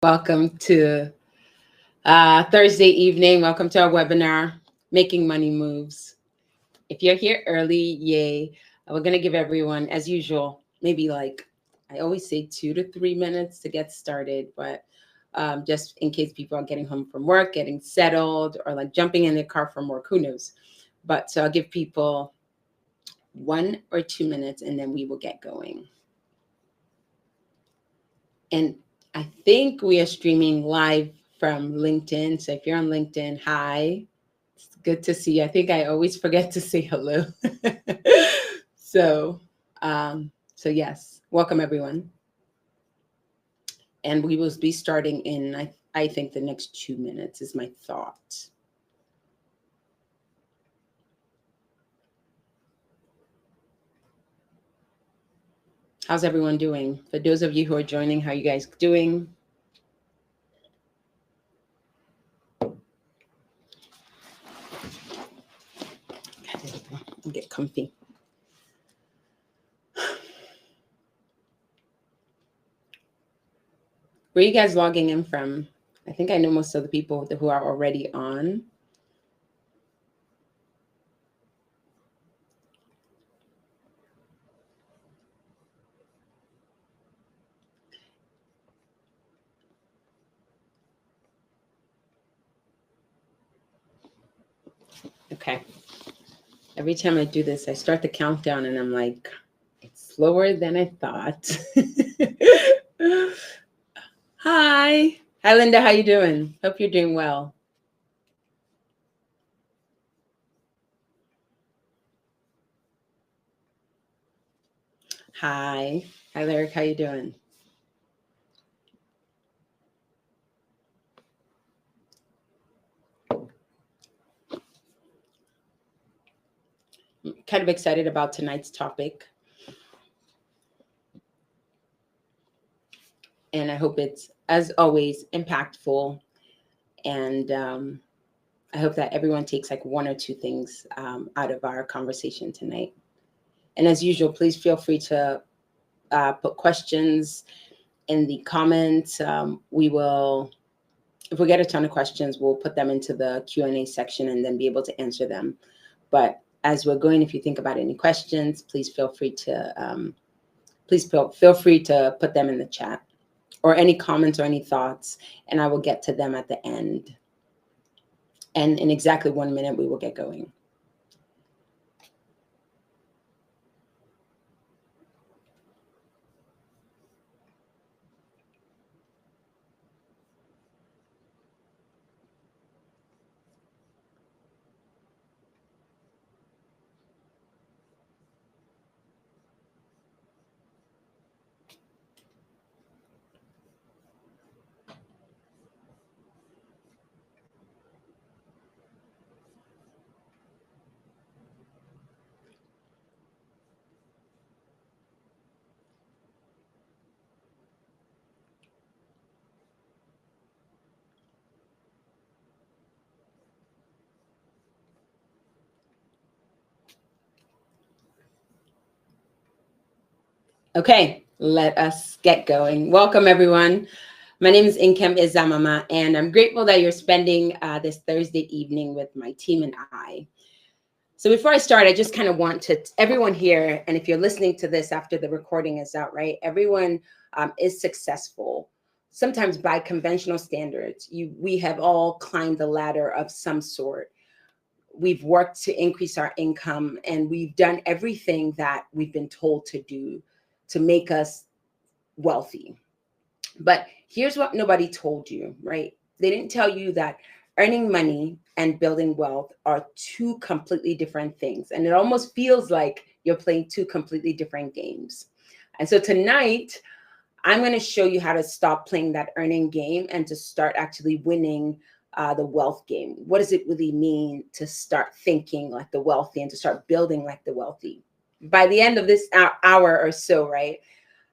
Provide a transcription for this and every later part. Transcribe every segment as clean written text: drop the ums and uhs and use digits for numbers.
Welcome to Thursday evening. Welcome to our webinar, Making Money Moves. If you're here early, yay. We're going to give everyone, as usual, maybe like I always say 2 to 3 minutes to get started, but just in case people are getting home from work, getting settled, or like jumping in their car from work, who knows. But so I'll give people 1 or 2 minutes and then we will get going. And I think we are streaming live from LinkedIn. So if you're on LinkedIn, hi. It's good to see you. I think I always forget to say hello. so, so yes, welcome everyone. And we will be starting in, I think the next 2 minutes is my thought. How's everyone doing? For those of you who are joining, how are you guys doing? Get comfy. Where are you guys logging in from? I think I know most of the people who are already on. Okay. Every time I do this, I start the countdown and I'm like, it's slower than I thought. Hi. Hi, Linda. How you doing? Hope you're doing well. Hi. Hi, Lyric. How you doing? I'm kind of excited about tonight's topic. And I hope it's, as always, impactful. And I hope that everyone takes like 1 or 2 things out of our conversation tonight. And as usual, please feel free to put questions in the comments. We will, if we get a ton of questions, we'll put them into the Q&A section and then be able to answer them. But as we're going, if you think about any questions, please feel free to feel free to put them in the chat, or any comments or any thoughts, and I will get to them at the end. And in exactly 1 minute, we will get going. Okay, let us get going. Welcome, everyone. My name is Inkem Izamama, and I'm grateful that you're spending this Thursday evening with my team and I. So before I start, I just kind of want to, everyone here, and if you're listening to this after the recording is out, right, everyone is successful, sometimes by conventional standards. We have all climbed the ladder of some sort. We've worked to increase our income, and we've done everything that we've been told to do to make us wealthy. But here's what nobody told you, right? They didn't tell you that earning money and building wealth are 2 completely different things. And it almost feels like you're playing 2 completely different games. And so tonight, I'm going to show you how to stop playing that earning game and to start actually winning the wealth game. What does it really mean to start thinking like the wealthy and to start building like the wealthy? By the end of this hour or so, right,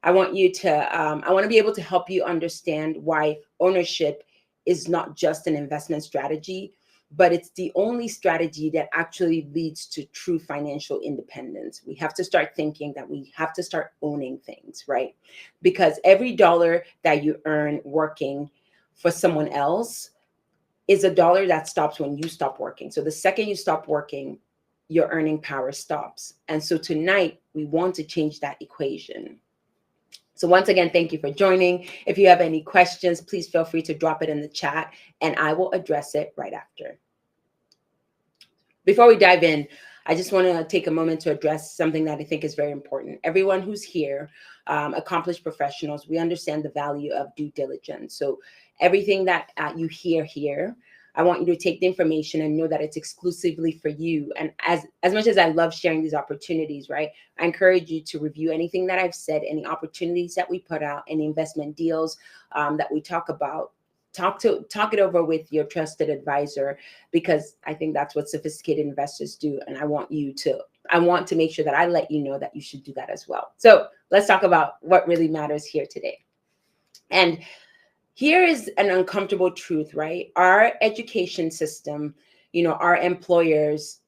I want you to, I want to be able to help you understand why ownership is not just an investment strategy, but it's the only strategy that actually leads to true financial independence. We have to start thinking that we have to start owning things, right? Because every dollar that you earn working for someone else is a dollar that stops when you stop working. So the second you stop working, your earning power stops. And so tonight we want to change that equation. So once again, thank you for joining. If you have any questions, please feel free to drop it in the chat and I will address it right after. Before we dive in, I just want to take a moment to address something that I think is very important. Everyone who's here, accomplished professionals, we understand the value of due diligence. So everything that you hear here, I want you to take the information and know that it's exclusively for you. And as much as I love sharing these opportunities, right, I encourage you to review anything that I've said, any opportunities that we put out, any investment deals that we talk about. Talk it over with your trusted advisor, because I think that's what sophisticated investors do. And I want to make sure that I let you know that you should do that as well. So let's talk about what really matters here today. And here is an uncomfortable truth, right? Our education system, our employers,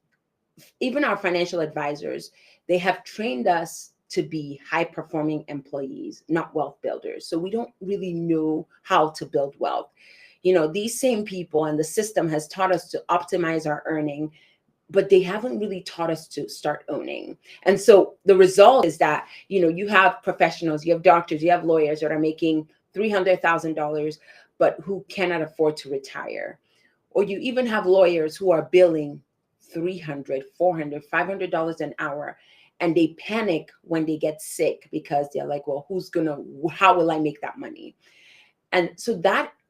even our financial advisors, they have trained us to be high-performing employees, not wealth builders. So we don't really know how to build wealth. These same people and the system has taught us to optimize our earning, but they haven't really taught us to start owning. And so the result is that, you have professionals, you have doctors, you have lawyers that are making $300,000, but who cannot afford to retire. Or you even have lawyers who are billing $300, $400, $500 an hour. And they panic when they get sick because they're like, well, how will I make that money? And so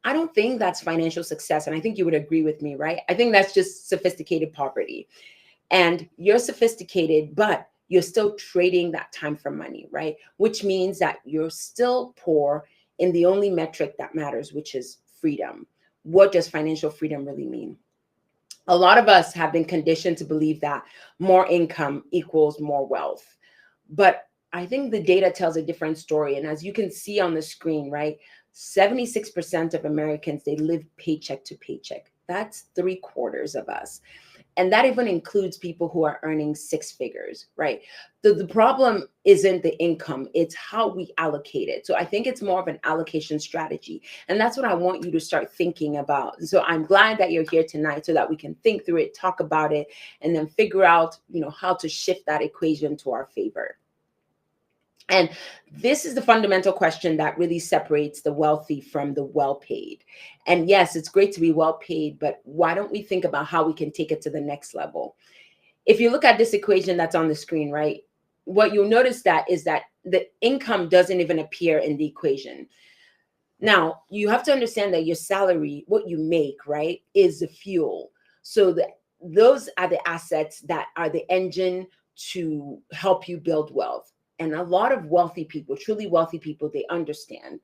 I don't think that's financial success. And I think you would agree with me, right? I think that's just sophisticated poverty. And you're sophisticated, but you're still trading that time for money, right? Which means that you're still poor in the only metric that matters, which is freedom. What does financial freedom really mean? A lot of us have been conditioned to believe that more income equals more wealth. But I think the data tells a different story. And as you can see on the screen, right, 76% of Americans, they live paycheck to paycheck. That's 3/4 of us. And that even includes people who are earning six figures, right? The problem isn't the income, it's how we allocate it. So I think it's more of an allocation strategy. And that's what I want you to start thinking about. So I'm glad that you're here tonight so that we can think through it, talk about it, and then figure out, how to shift that equation to our favor. And this is the fundamental question that really separates the wealthy from the well-paid. And yes, it's great to be well-paid, but why don't we think about how we can take it to the next level? If you look at this equation that's on the screen, right, what you'll notice is that the income doesn't even appear in the equation. Now, you have to understand that your salary, what you make, right, is the fuel. So those are the assets that are the engine to help you build wealth. And a lot of wealthy people, truly wealthy people, they understand.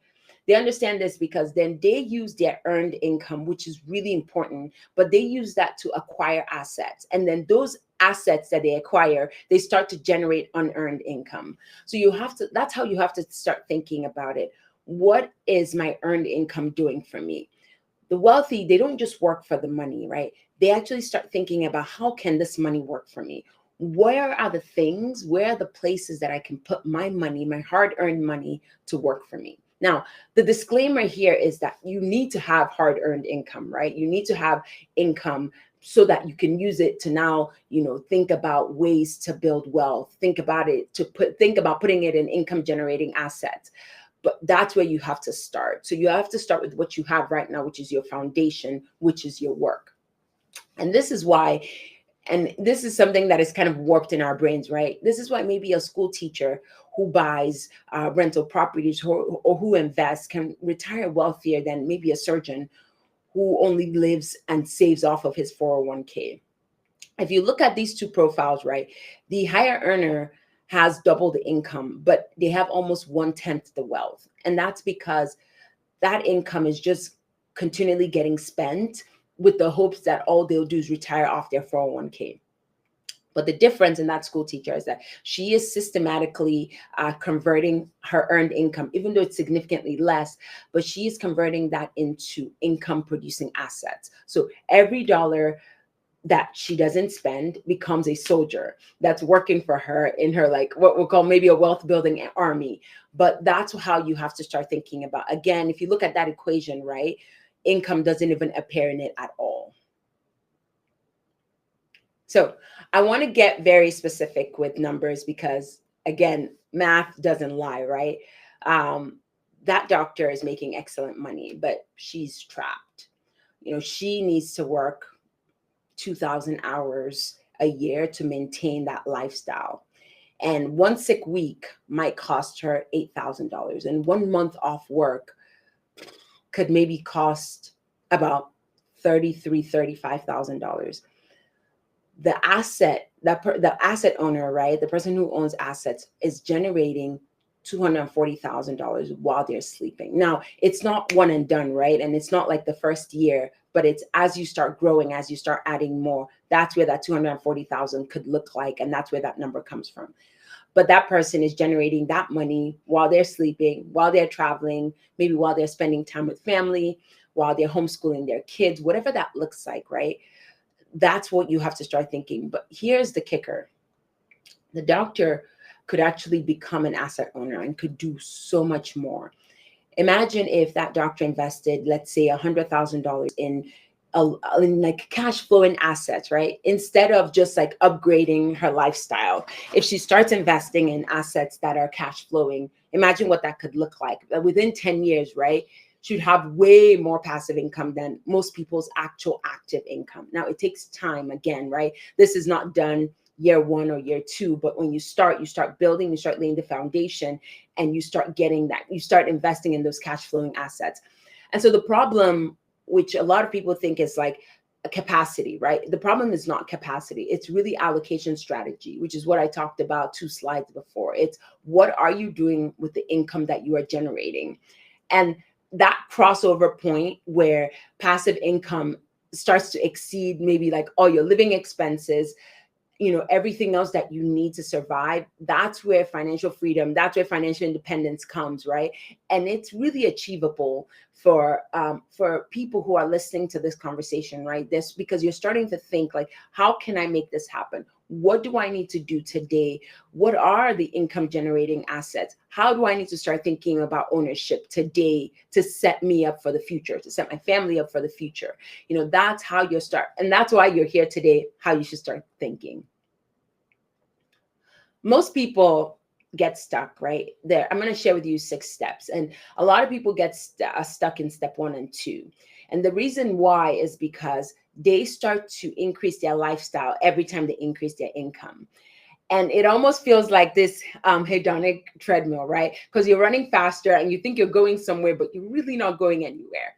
They understand this because then they use their earned income, which is really important, but they use that to acquire assets. And then those assets that they acquire, they start to generate unearned income. So that's how you have to start thinking about it. What is my earned income doing for me? The wealthy, they don't just work for the money, right? They actually start thinking about how can this money work for me? Where are the places that I can put my money, my hard-earned money, to work for me? Now, the disclaimer here is that you need to have hard-earned income, right? You need to have income so that you can use it to now, think about ways to build wealth. Think about putting it in income-generating assets. But that's where you have to start. So you have to start with what you have right now, which is your foundation, which is your work. And this is why. And this is something that is kind of warped in our brains, right? This is why maybe a school teacher who buys rental properties or who invests can retire wealthier than maybe a surgeon who only lives and saves off of his 401k. If you look at these two profiles, right, the higher earner has double the income, but they have almost 1/10 the wealth. And that's because that income is just continually getting spent with the hopes that all they'll do is retire off their 401k. But the difference in that school teacher is that she is systematically converting her earned income, even though it's significantly less, but she is converting that into income producing assets. So every dollar that she doesn't spend becomes a soldier that's working for her in her, like what we'll call maybe a wealth building army. But that's how you have to start thinking about. Again, if you look at that equation, right, income doesn't even appear in it at all. So I want to get very specific with numbers because, again, math doesn't lie, right? Um, that doctor is making excellent money, but she's trapped. She needs to work 2,000 hours a year to maintain that lifestyle. And one sick week might cost her $8,000. And 1 month off work could maybe cost about $35,000. The asset owner, right? The person who owns assets is generating $240,000 while they're sleeping. Now, it's not one and done, right? And it's not like the first year, but it's as you start growing, as you start adding more, that's where that 240,000 could look like. And that's where that number comes from. But that person is generating that money while they're sleeping, while they're traveling, maybe while they're spending time with family, while they're homeschooling their kids, whatever that looks like, right? That's what you have to start thinking. But here's the kicker. The doctor could actually become an asset owner and could do so much more. Imagine if that doctor invested, let's say, $100,000 in like cash flowing assets, right? Instead of just like upgrading her lifestyle. If she starts investing in assets that are cash flowing, imagine what that could look like. Within 10 years, right? She'd have way more passive income than most people's actual active income. Now, it takes time again, right? This is not done year one or year two, but when you start building, you start laying the foundation, and you start getting that, you start investing in those cash flowing assets. And so the problem, which a lot of people think is like a capacity, right? The problem is not capacity. It's really allocation strategy, which is what I talked about 2 slides before. It's what are you doing with the income that you are generating? And that crossover point where passive income starts to exceed maybe like all your living expenses, everything else that you need to survive, that's where financial freedom, that's where financial independence comes, right? And it's really achievable for people who are listening to this conversation, right? This, because you're starting to think like, how can I make this happen? What do I need to do today? What are the income generating assets? How do I need to start thinking about ownership today to set me up for the future, to set my family up for the future? That's how you start. And that's why you're here today, how you should start thinking. Most people get stuck right there. I'm going to share with you 6 steps. And a lot of people get stuck in step 1 and 2. And the reason why is because they start to increase their lifestyle every time they increase their income. And it almost feels like this hedonic treadmill, right? Because you're running faster and you think you're going somewhere, but you're really not going anywhere.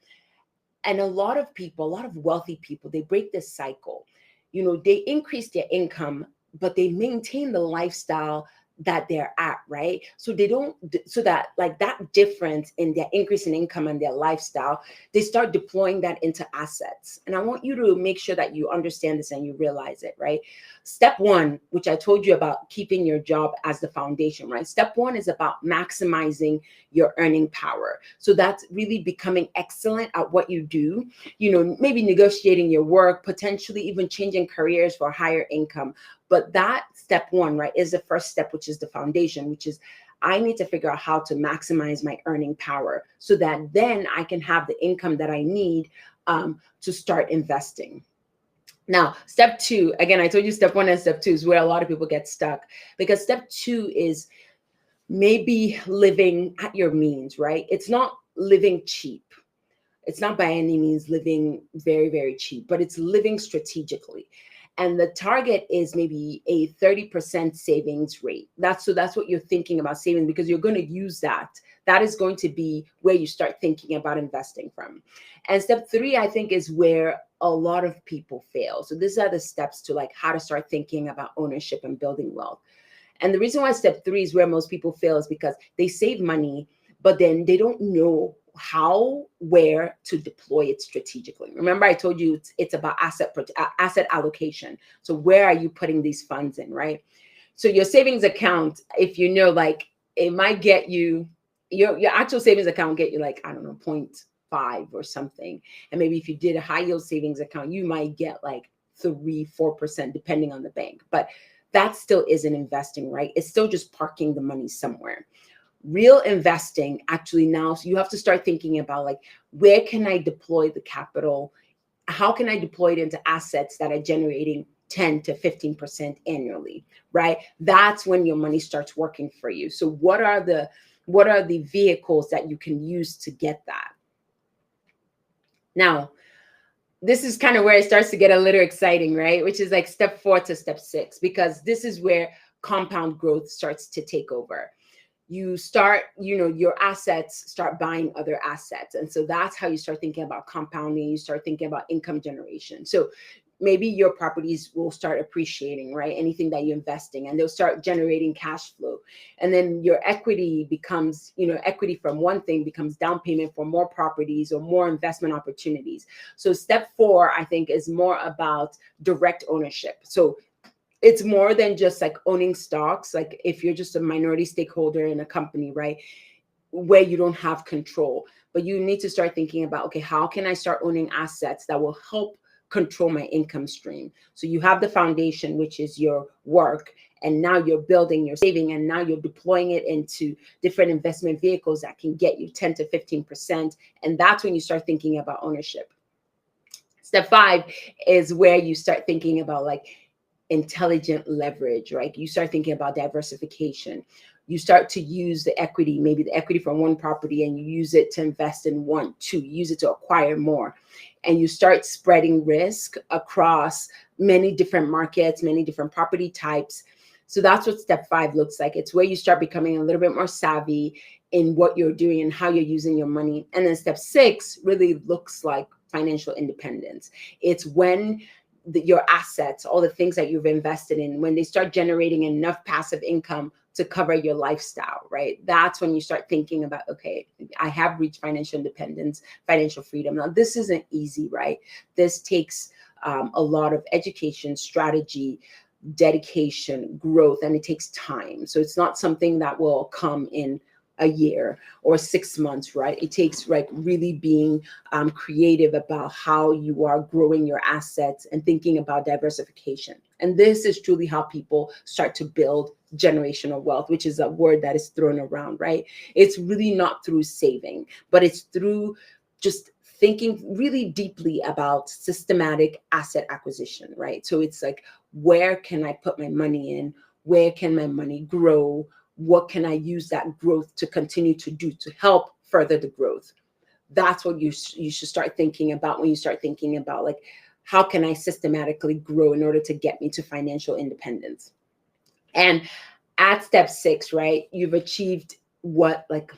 And a lot of people, a lot of wealthy people, they break this cycle. They increase their income, but they maintain the lifestyle that they're at, right? So they don't, so that like that difference in their increase in income and their lifestyle, they start deploying that into assets. And I want you to make sure that you understand this and you realize it, right? Step 1, which I told you about keeping your job as the foundation, right? Step 1 is about maximizing your earning power. So that's really becoming excellent at what you do, maybe negotiating your work, potentially even changing careers for higher income. But that step 1, right, is the first step, which is the foundation, which is I need to figure out how to maximize my earning power so that then I can have the income that I need to start investing. Now, step 2, again, I told you step 1 and step 2 is where a lot of people get stuck, because step 2 is maybe living at your means, right? It's not living cheap. It's not by any means living very, very cheap, but it's living strategically. And the target is maybe a 30% savings rate. That's what you're thinking about saving, because you're going to use that. That is going to be where you start thinking about investing from. And step 3, I think, is where a lot of people fail. So these are the steps to like how to start thinking about ownership and building wealth. And the reason why step 3 is where most people fail is because they save money, but then they don't know how, where to deploy it strategically. Remember, I told you it's about asset allocation. So where are you putting these funds in, right? So your savings account, if like it might get you, your actual savings account will get you like, I don't know, 0.5 or something. And maybe if you did a high yield savings account, you might get like 3-4% depending on the bank. But that still isn't investing, right? It's still just parking the money somewhere. Real investing actually now, so you have to start thinking about like, where can I deploy the capital? How can I deploy it into assets that are generating 10 to 15% annually, right? That's when your money starts working for you. So what are the vehicles that you can use to get that? Now, this is kind of where it starts to get a little exciting, right? Which is like step 4 to step 6, because this is where compound growth starts to take over. You start, your assets start buying other assets. And so that's how you start thinking about compounding. You start thinking about income generation. So maybe your properties will start appreciating, right? Anything that you're investing, and they'll start generating cash flow. And then your equity becomes, equity from one thing becomes down payment for more properties or more investment opportunities. So step 4, I think, is more about direct ownership. So it's more than just like owning stocks. Like if you're just a minority stakeholder in a company, right, where you don't have control, but you need to start thinking about, okay, how can I start owning assets that will help control my income stream? So you have the foundation, which is your work, and now you're building your saving, and now you're deploying it into different investment vehicles that can get you 10 to 15%. And that's when you start thinking about ownership. Step 5 is where you start thinking about like intelligent leverage, right? You start thinking about diversification. You start to use the equity, maybe the equity from one property, and you use it to invest in 1, 2, use it to acquire more. And you start spreading risk across many different markets, many different property types. So that's what step 5 looks like. It's where you start becoming a little bit more savvy in what you're doing and how you're using your money. And then step 6 really looks like financial independence. It's when your assets, all the things that you've invested in, when they start generating enough passive income to cover your lifestyle, right? That's when you start thinking about, okay, I have reached financial independence, financial freedom. Now, this isn't easy, right? This takes a lot of education, strategy, dedication, growth, and it takes time. So it's not something that will come in a year or 6 months, right? It takes like really being creative about how you are growing your assets and thinking about diversification. And this is truly how people start to build generational wealth, which is a word that is thrown around, right? It's really not through saving, but it's through just thinking really deeply about systematic asset acquisition, right? So it's like, where can I put my money in? Where can my money grow? What can I use that growth to continue to do to help further the growth? That's what you should start thinking about when you start thinking about like, how can I systematically grow in order to get me to financial independence? And at step 6, right, you've achieved what like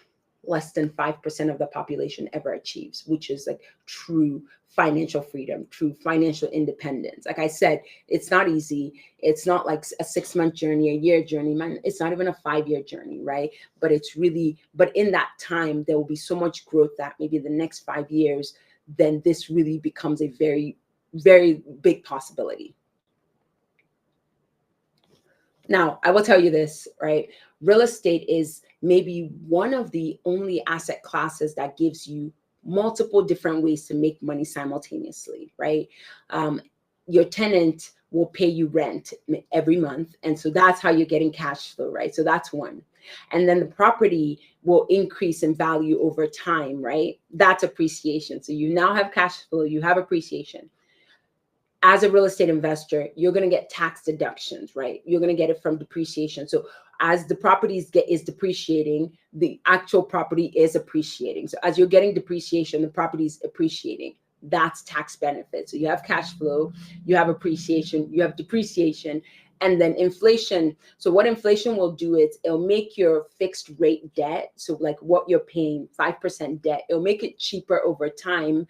less than 5% of the population ever achieves, which is like true financial freedom, true financial independence. Like I said, it's not easy. It's not like a 6-month journey, a year journey, man. It's not even a 5-year journey, right? But it's really, but in that time, there will be so much growth that maybe the next 5 years, then this really becomes a very, very big possibility. Now, I will tell you this, right? Real estate is maybe one of the only asset classes that gives you multiple different ways to make money simultaneously, right? Your tenant will pay you rent every month. And so that's how you're getting cash flow, right? So that's one. And then the property will increase in value over time, right? That's appreciation. So you now have cash flow, you have appreciation. As a real estate investor, you're going to get tax deductions, right? You're going to get it from depreciation. So as the property is depreciating, the actual property is appreciating. So as you're getting depreciation, the property is appreciating. That's tax benefit. So you have cash flow, you have appreciation, you have depreciation, and then inflation. So what inflation will do is it'll make your fixed rate debt, so like what you're paying, 5% debt, it'll make it cheaper over time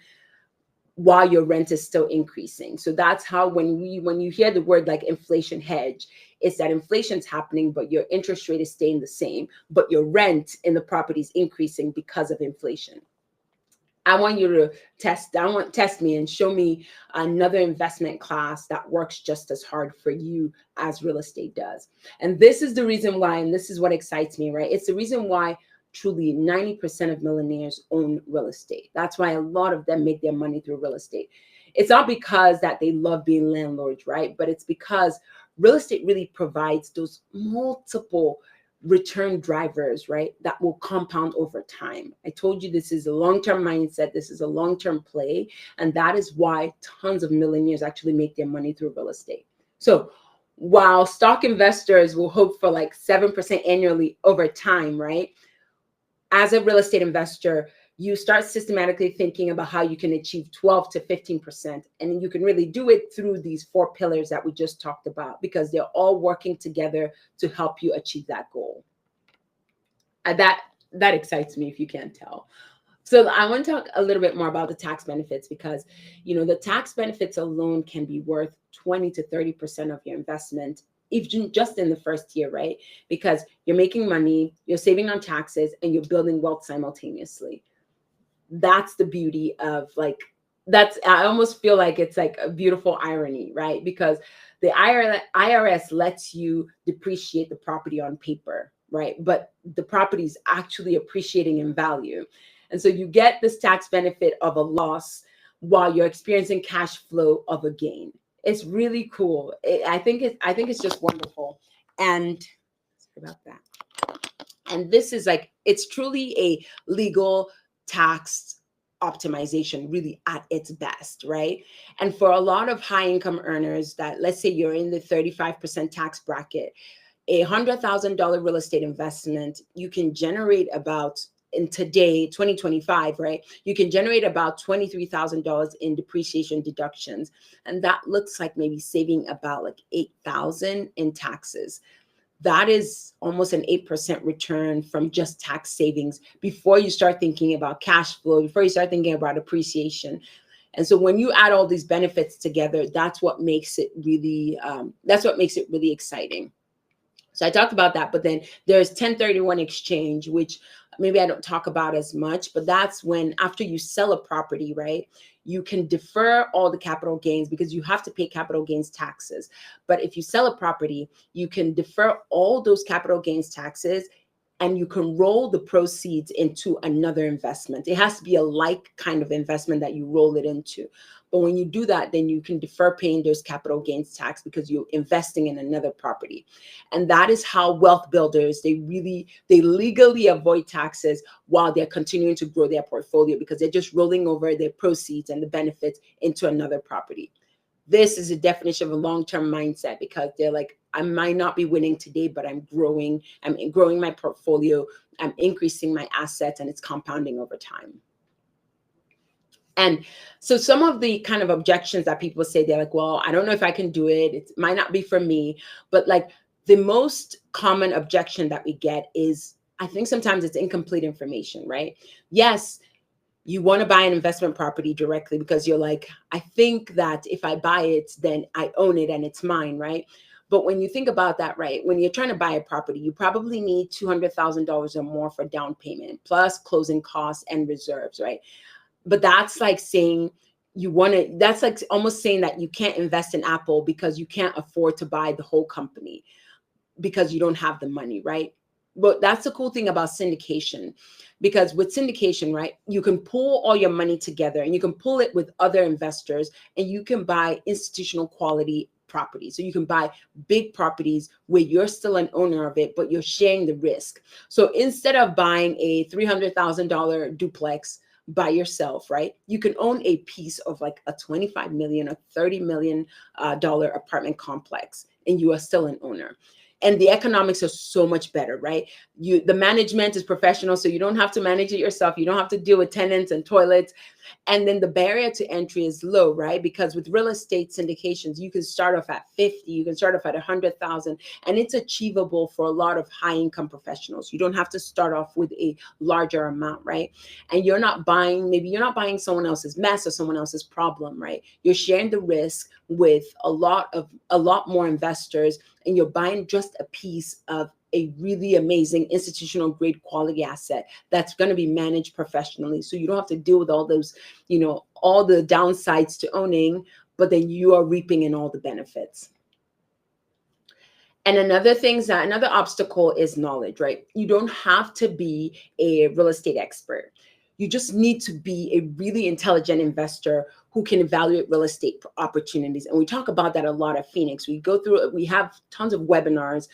while your rent is still increasing. So that's how when you hear the word like inflation hedge, it's that inflation's happening, but your interest rate is staying the same, but your rent in the property is increasing because of inflation. I want you to test me and show me another investment class that works just as hard for you as real estate does. And this is the reason why, and this is what excites me, right? It's the reason why truly 90% of millionaires own real estate. That's why a lot of them make their money through real estate. It's not because that they love being landlords, right? But it's because real estate really provides those multiple return drivers, right? That will compound over time. I told you this is a long-term mindset. This is a long-term play. And that is why tons of millionaires actually make their money through real estate. So while stock investors will hope for like 7% annually over time, right? As a real estate investor, you start systematically thinking about how you can achieve 12 to 15%. And you can really do it through these 4 pillars that we just talked about, because they're all working together to help you achieve that goal. That excites me, if you can't tell. So I want to talk a little bit more about the tax benefits, because, the tax benefits alone can be worth 20 to 30% of your investment, even just in the first year, right? Because you're making money, you're saving on taxes, and you're building wealth simultaneously. That's the beauty of I almost feel like it's like a beautiful irony, right? Because the IRS lets you depreciate the property on paper, right? But the property is actually appreciating in value. And so you get this tax benefit of a loss while you're experiencing cash flow of a gain. It's really cool. I think it's just wonderful. And sorry about that. And this is it's truly a legal tax optimization, really at its best, right? And for a lot of high income earners, that let's say you're in the 35% tax bracket, $100,000 real estate investment, you can generate about, in today, 2025, right? You can generate about $23,000 in depreciation deductions. And that looks like maybe saving about like $8,000 in taxes. That is almost an 8% return from just tax savings before you start thinking about cash flow, before you start thinking about appreciation. And so when you add all these benefits together, that's what makes it really exciting. So I talked about that, but then there's 1031 exchange, which maybe I don't talk about as much, but that's when after you sell a property, right, you can defer all the capital gains because you have to pay capital gains taxes. But if you sell a property, you can defer all those capital gains taxes and you can roll the proceeds into another investment. It has to be a like kind of investment that you roll it into. But when you do that, then you can defer paying those capital gains tax because you're investing in another property. And that is how wealth builders, they legally avoid taxes while they're continuing to grow their portfolio, because they're just rolling over their proceeds and the benefits into another property. This is a definition of a long-term mindset, because they're like, I might not be winning today, but I'm growing my portfolio, I'm increasing my assets, and it's compounding over time. And so some of the kind of objections that people say, they're like, well, I don't know if I can do it. It might not be for me. But like the most common objection that we get is, I think sometimes it's incomplete information, right? Yes, you want to buy an investment property directly because you're like, I think that if I buy it, then I own it and it's mine, right? But when you think about that, right, when you're trying to buy a property, you probably need $200,000 or more for down payment, plus closing costs and reserves, right? But that's like saying that's like almost saying that you can't invest in Apple because you can't afford to buy the whole company because you don't have the money, right? But that's the cool thing about syndication, because with syndication, right, you can pull all your money together and you can pull it with other investors and you can buy institutional quality properties. So you can buy big properties where you're still an owner of it, but you're sharing the risk. So instead of buying a $300,000 duplex by yourself, right, you can own a piece of like a 25 million or $30 million apartment complex, and you are still an owner. And the economics are so much better, right? The management is professional, so you don't have to manage it yourself. You don't have to deal with tenants and toilets. And then the barrier to entry is low, right? Because with real estate syndications, you can start off at 50, you can start off at 100,000, and it's achievable for a lot of high income professionals. You don't have to start off with a larger amount, right? And maybe you're not buying someone else's mess or someone else's problem, right? You're sharing the risk with a lot more investors, and you're buying just a piece of a really amazing institutional grade quality asset that's going to be managed professionally. So you don't have to deal with all those, all the downsides to owning, but then you are reaping in all the benefits. And another obstacle is knowledge, right? You don't have to be a real estate expert. You just need to be a really intelligent investor who can evaluate real estate opportunities. And we talk about that a lot at Phoenix. We have tons of webinars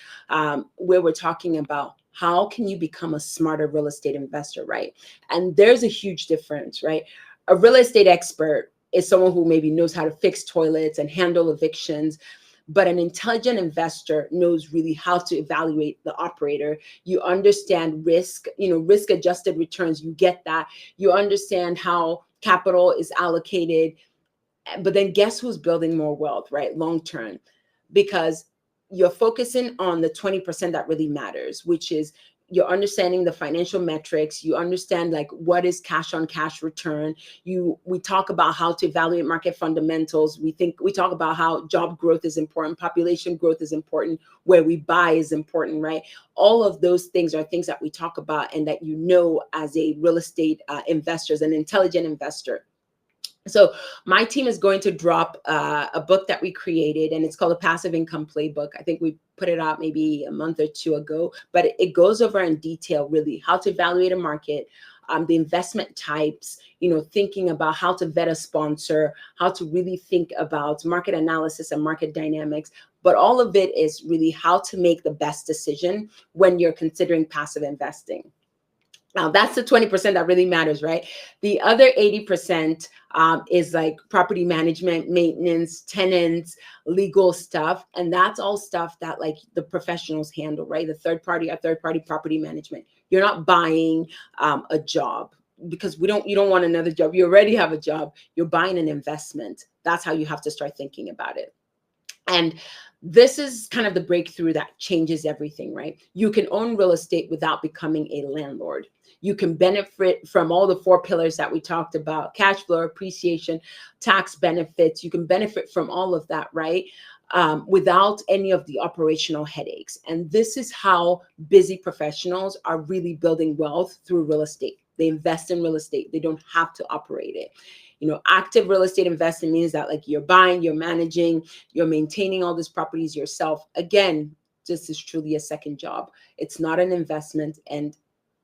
where we're talking about how can you become a smarter real estate investor, right? And there's a huge difference, right? A real estate expert is someone who maybe knows how to fix toilets and handle evictions, but an intelligent investor knows really how to evaluate the operator. You understand risk, risk adjusted returns. You get that. You understand how capital is allocated. But then guess who's building more wealth, right? Long term, because you're focusing on the 20% that really matters, which is you're understanding the financial metrics. You understand like what is cash on cash return. We talk about how to evaluate market fundamentals. We talk about how job growth is important, population growth is important, where we buy is important, right? All of those things are things that we talk about and that as a real estate investor, as an intelligent investor. So my team is going to drop a book that we created, and it's called a Passive Income Playbook. I think we put it out maybe a month or two ago, but it goes over in detail really how to evaluate a market, the investment types, thinking about how to vet a sponsor, how to really think about market analysis and market dynamics. But all of it is really how to make the best decision when you're considering passive investing. Now, that's the 20% that really matters, right? The other 80% is like property management, maintenance, tenants, legal stuff. And that's all stuff that like the professionals handle, right? The third party property management. You're not buying a job because you don't want another job. You already have a job. You're buying an investment. That's how you have to start thinking about it. And this is kind of the breakthrough that changes everything, right? You can own real estate without becoming a landlord. You can benefit from all the 4 pillars that we talked about: cash flow, appreciation, tax benefits. You can benefit from all of that, right? Without any of the operational headaches. And this is how busy professionals are really building wealth through real estate. They invest in real estate. They don't have to operate it. Active real estate investing means that like you're buying, you're managing, you're maintaining all these properties yourself. Again, this is truly a second job. It's not an investment, and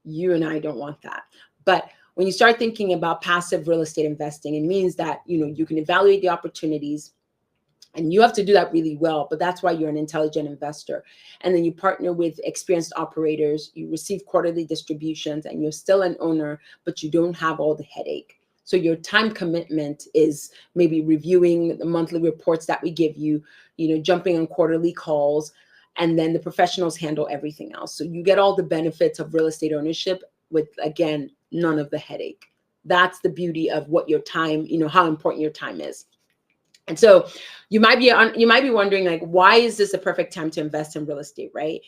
you and I don't want that. But when you start thinking about passive real estate investing, it means that, you can evaluate the opportunities, and you have to do that really well, but that's why you're an intelligent investor. And then you partner with experienced operators, you receive quarterly distributions, and you're still an owner, but you don't have all the headache. So your time commitment is maybe reviewing the monthly reports that we give you, jumping on quarterly calls, and then the professionals handle everything else. So you get all the benefits of real estate ownership with, again, none of the headache. That's the beauty of what your time, how important your time is. And so you might be wondering, like, why is this a perfect time to invest in real estate, right?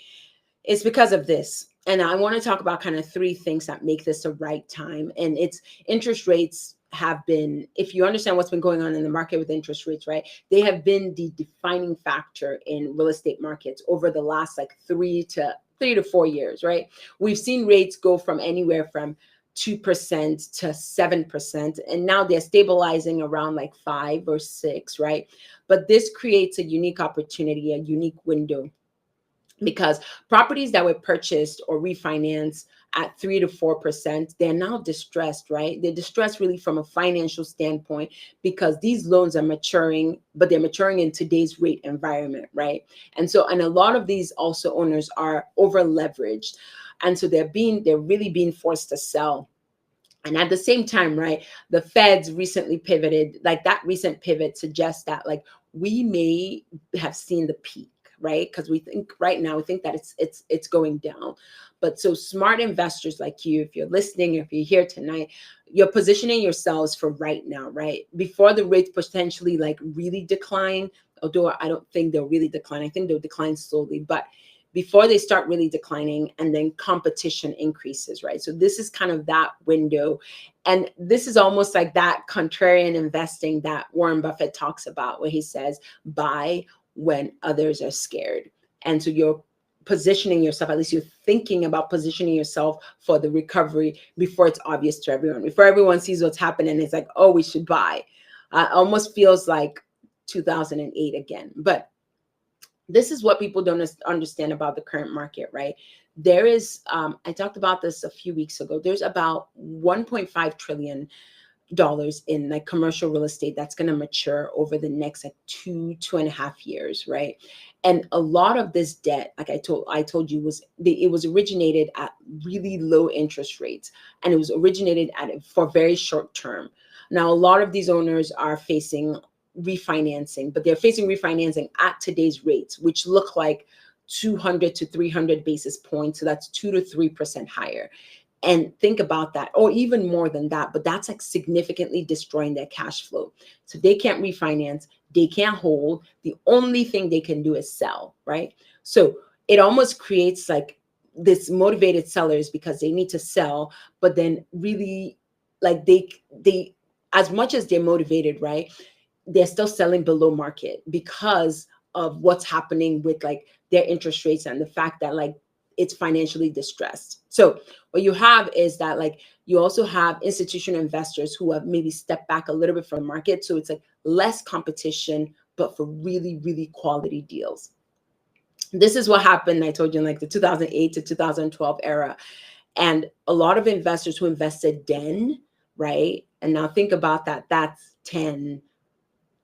It's because of this. And I want to talk about kind of 3 things that make this the right time. And it's interest rates have been, if you understand what's been going on in the market with interest rates, right? They have been the defining factor in real estate markets over the last like 3 to 4 years, right? We've seen rates go from anywhere from 2% to 7%. And now they're stabilizing around like 5 or 6, right? But this creates a unique opportunity, a unique window, because properties that were purchased or refinanced at 3 to 4%, they're now distressed, right? They're distressed really from a financial standpoint because these loans are maturing, but they're maturing in today's rate environment, right? And a lot of these also owners are over leveraged. And so they're really being forced to sell. And at the same time, right, the Feds recently pivoted. Like that recent pivot suggests that like we may have seen the peak, right? Because we think that it's going down. But so smart investors like you, if you're listening, if you're here tonight, you're positioning yourselves for right now, right? Before the rates potentially like really decline, although I don't think they'll really decline. I think they'll decline slowly, but before they start really declining, and then competition increases, right? So this is kind of that window. And this is almost like that contrarian investing that Warren Buffett talks about, where he says, buy when others are scared. And so you're positioning yourself, at least you're thinking about positioning yourself for the recovery before it's obvious to everyone, before everyone sees what's happening. It's like, oh, we should buy. Almost feels like 2008 again. But this is what people don't understand about the current market, right? There is, I talked about this a few weeks ago. There's about 1.5 trillion dollars in like commercial real estate that's going to mature over the next like 2.5 years, right? And a lot of this debt, like I told you, it was originated at really low interest rates, and it was originated at for very short term. Now a lot of these owners are facing refinancing, but they're facing refinancing at today's rates, which look like 200 to 300 basis points. So that's 2 to 3% higher. And think about that, or even more than that, but that's like significantly destroying their cash flow. So they can't refinance, they can't hold. The only thing they can do is sell, right? So it almost creates like this motivated sellers because they need to sell, but then really like they as much as they're motivated, right? They're still selling below market because of what's happening with like their interest rates and the fact that like it's financially distressed. So what you have is that like you also have institutional investors who have maybe stepped back a little bit from the market. So it's like less competition, but for really, really quality deals. This is what happened, I told you, in like the 2008 to 2012 era. And a lot of investors who invested then, right? And now think about that, that's 10,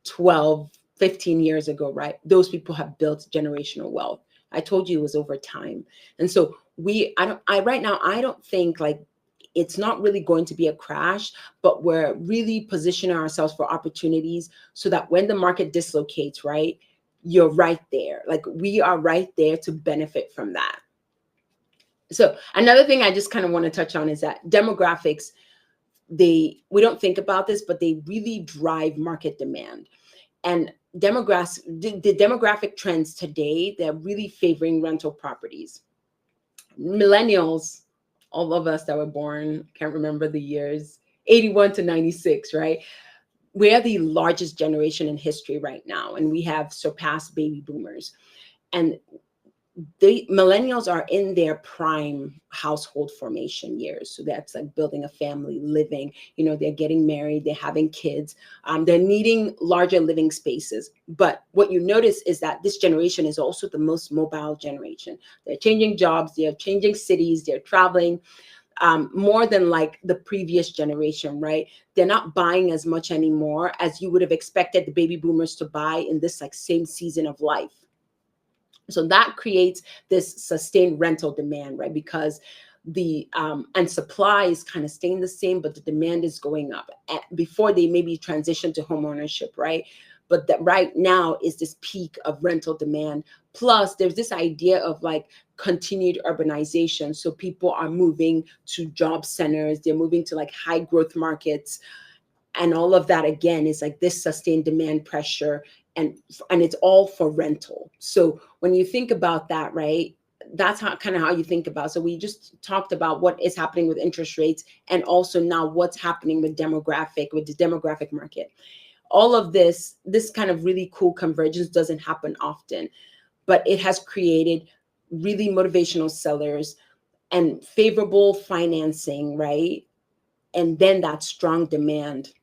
12, 15 years ago, right? Those people have built generational wealth. I told you it was over time. And so right now, I don't think like it's not really going to be a crash, but we're really positioning ourselves for opportunities so that when the market dislocates, right, you're right there. Like we are right there to benefit from that. So another thing I just kind of want to touch on is that demographics, we don't think about this, but they really drive market demand. And the demographic trends today, they're really favoring rental properties. Millennials, all of us that were born, can't remember the years, 81 to 96, right? We are the largest generation in history right now, and we have surpassed baby boomers. And the millennials are in their prime household formation years. So that's like building a family, living, they're getting married, they're having kids, they're needing larger living spaces. But what you notice is that this generation is also the most mobile generation. They're changing jobs, they're changing cities, they're traveling more than like the previous generation, right? They're not buying as much anymore as you would have expected the baby boomers to buy in this like same season of life. So that creates this sustained rental demand, right? Because the and supply is kind of staying the same, but the demand is going up before they maybe transition to home ownership, right? But that right now is this peak of rental demand. Plus, there's this idea of like continued urbanization. So people are moving to job centers, they're moving to like high growth markets. And all of that again is like this sustained demand pressure, and it's all for rental. So when you think about that, right, that's how you think about. So we just talked about what is happening with interest rates, and also now what's happening with the demographic market. All of this kind of really cool convergence doesn't happen often, but it has created really motivational sellers and favorable financing, right? And then that strong demand.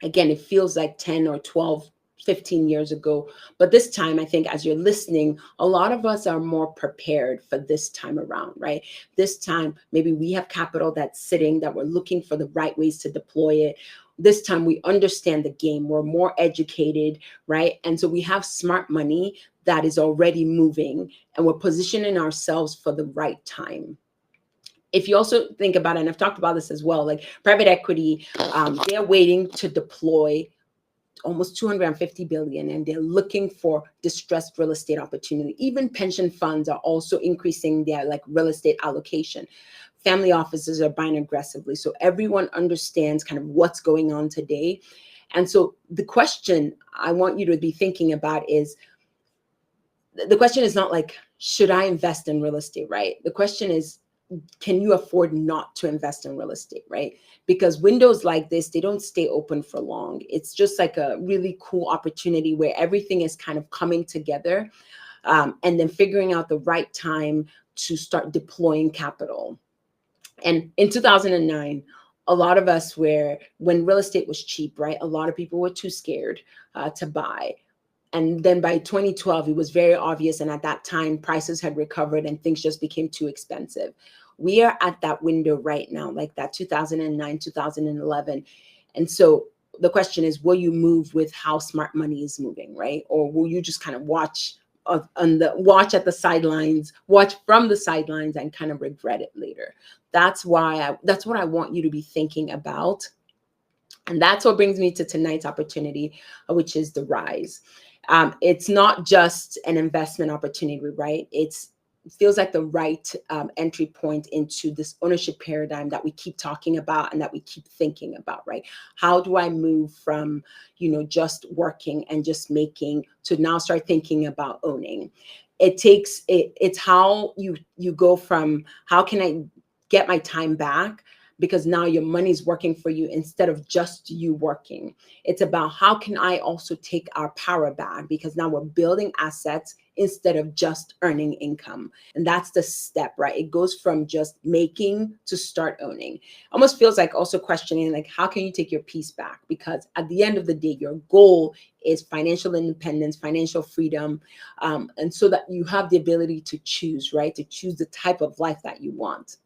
Again, it feels like 10 or 12, 15 years ago. But this time, I think as you're listening, a lot of us are more prepared for this time around, right? This time, maybe we have capital that's sitting that we're looking for the right ways to deploy it. This time we understand the game. We're more educated, right? And so we have smart money that is already moving, and we're positioning ourselves for the right time. If you also think about it, and I've talked about this as well, like private equity, they're waiting to deploy almost 250 billion, and they're looking for distressed real estate opportunity. Even pension funds are also increasing their like real estate allocation. Family offices are buying aggressively. So everyone understands kind of what's going on today. And so the question I want you to be thinking about is, the question is not like, should I invest in real estate, right? The question is, can you afford not to invest in real estate, right? Because windows like this, they don't stay open for long. It's just like a really cool opportunity where everything is kind of coming together, and then figuring out the right time to start deploying capital. And in 2009, a lot of us when real estate was cheap, right? A lot of people were too scared to buy. And then by 2012, it was very obvious. And at that time, prices had recovered and things just became too expensive. We are at that window right now, like that 2009, 2011. And so the question is, will you move with how smart money is moving, right? Or will you just kind of watch at the sidelines, watch from the sidelines, and kind of regret it later? That's what I want you to be thinking about. And that's what brings me to tonight's opportunity, which is the rise. It's not just an investment opportunity, right? It feels like the right entry point into this ownership paradigm that we keep talking about and that we keep thinking about, right? How do I move from, just working and just making to now start thinking about owning? It's how you go from how can I get my time back, because now your money's working for you instead of just you working. It's about how can I also take our power back, because now we're building assets instead of just earning income. And that's the step, right? It goes from just making to start owning. Almost feels like also questioning, like, how can you take your peace back? Because at the end of the day, your goal is financial independence, financial freedom, and so that you have the ability to choose, right? To choose the type of life that you want.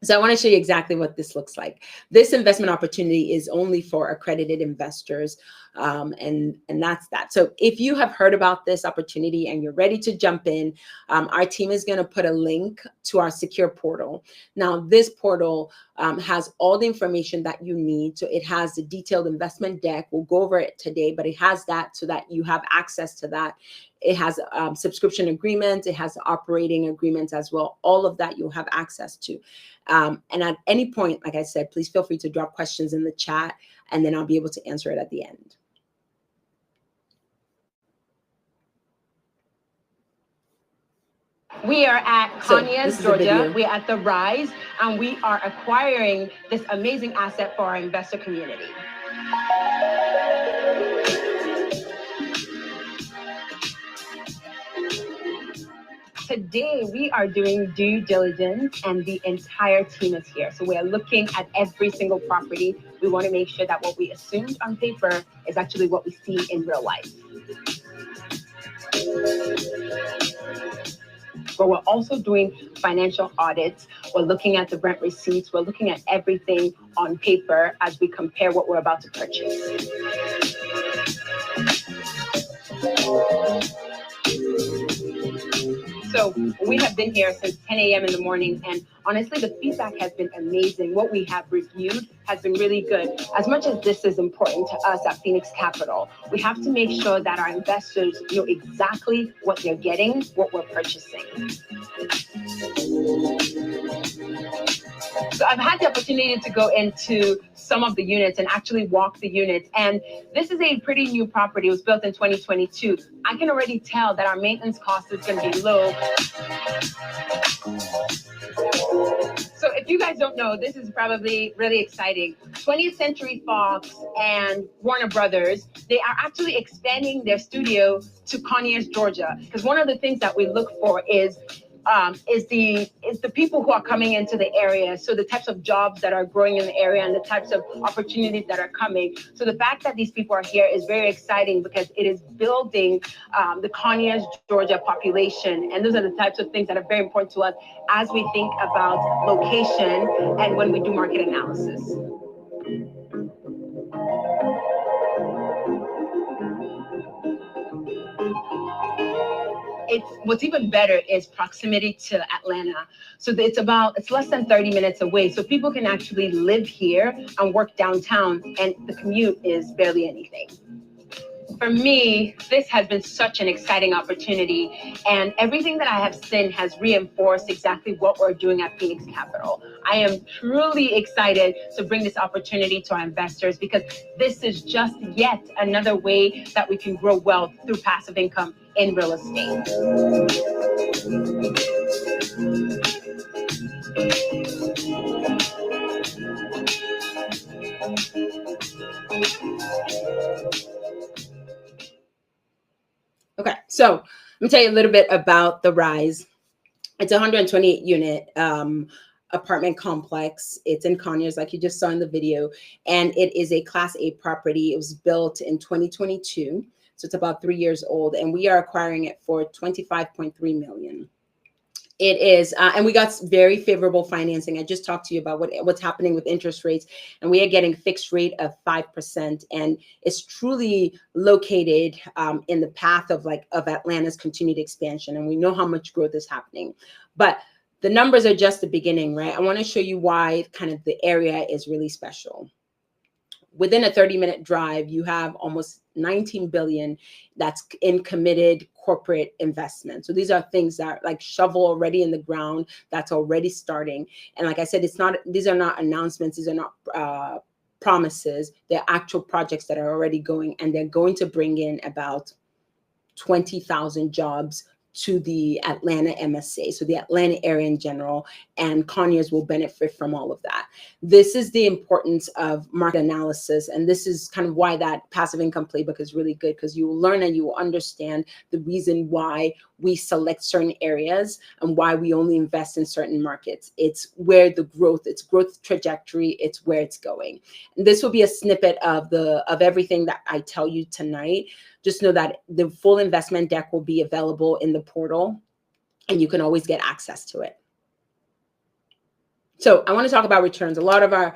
So I want to show you exactly what this looks like. This investment opportunity is only for accredited investors, and that's that. So if you have heard about this opportunity and you're ready to jump in, our team is going to put a link to our secure portal. Now, this portal has all the information that you need. So it has the detailed investment deck. We'll go over it today, but it has that so that you have access to that. It has subscription agreements. It has operating agreements as well. All of that you'll have access to. And at any point, like I said, please feel free to drop questions in the chat, and then I'll be able to answer it at the end. We are at Conyers, Georgia. We're at the Rise, and we are acquiring this amazing asset for our investor community. Today, we are doing due diligence, and the entire team is here. So we are looking at every single property. We want to make sure that what we assumed on paper is actually what we see in real life. But we're also doing financial audits. We're looking at the rent receipts. We're looking at everything on paper as we compare what we're about to purchase. So we have been here since 10 a.m. in the morning, and honestly, the feedback has been amazing. What we have reviewed has been really good. As much as this is important to us at Phoenix Capital, we have to make sure that our investors know exactly what they're getting, what we're purchasing. So I've had the opportunity to go into some of the units and actually walk the units. And this is a pretty new property. It was built in 2022. I can already tell that our maintenance cost is going to be low. So if you guys don't know, this is probably really exciting. 20th Century Fox and Warner Brothers, they are actually expanding their studio to Conyers, Georgia. Because one of the things that we look for is the people who are coming into the area. So the types of jobs that are growing in the area and the types of opportunities that are coming. So the fact that these people are here is very exciting because it is building the Conyers, Georgia population. And those are the types of things that are very important to us as we think about location and when we do market analysis. What's even better is proximity to Atlanta. So it's less than 30 minutes away. So people can actually live here and work downtown, and the commute is barely anything. For me, this has been such an exciting opportunity, and everything that I have seen has reinforced exactly what we're doing at Phoenix Capital. I am truly excited to bring this opportunity to our investors because this is just yet another way that we can grow wealth through passive income in real estate. Okay, so let me tell you a little bit about the Rise. It's a 128 unit apartment complex. It's in Conyers, like you just saw in the video, and it is a Class A property. It was built in 2022, so it's about 3 years old, and we are acquiring it for $25.3 million. It is, and we got very favorable financing. I just talked to you about what's happening with interest rates, and we are getting fixed rate of 5%, and it's truly located in the path of Atlanta's continued expansion, and we know how much growth is happening, but the numbers are just the beginning, right? I want to show you why kind of the area is really special. Within a 30-minute drive, you have almost 19 billion that's in committed corporate investment. So these are things that are like shovel already in the ground, that's already starting. And like I said, these are not announcements, these are not promises, they're actual projects that are already going, and they're going to bring in about 20,000 jobs to the Atlanta MSA, so the Atlanta area in general, and Conyers will benefit from all of that. This is the importance of market analysis, and this is kind of why that passive income playbook is really good, because you will learn and you will understand the reason why we select certain areas and why we only invest in certain markets. It's where the growth, it's growth trajectory, it's where it's going. And this will be a snippet of everything that I tell you tonight. Just know that the full investment deck will be available in the portal, and you can always get access to it. So I want to talk about returns. A lot of our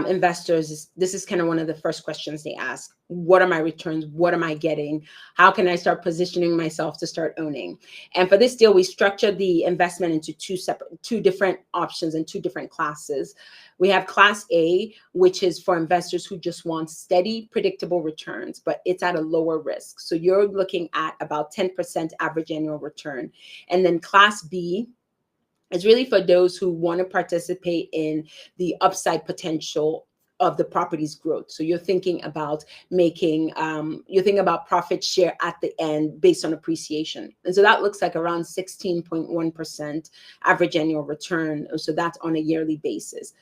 investors, this is kind of one of the first questions they ask. What are my returns? What am I getting? How can I start positioning myself to start owning? And for this deal, we structured the investment into two different options and two different classes. We have Class A, which is for investors who just want steady, predictable returns, but it's at a lower risk. So you're looking at about 10% average annual return. And then Class B, it's really for those who want to participate in the upside potential of the property's growth. So you're thinking about profit share at the end based on appreciation. And so that looks like around 16.1% average annual return. So that's on a yearly basis.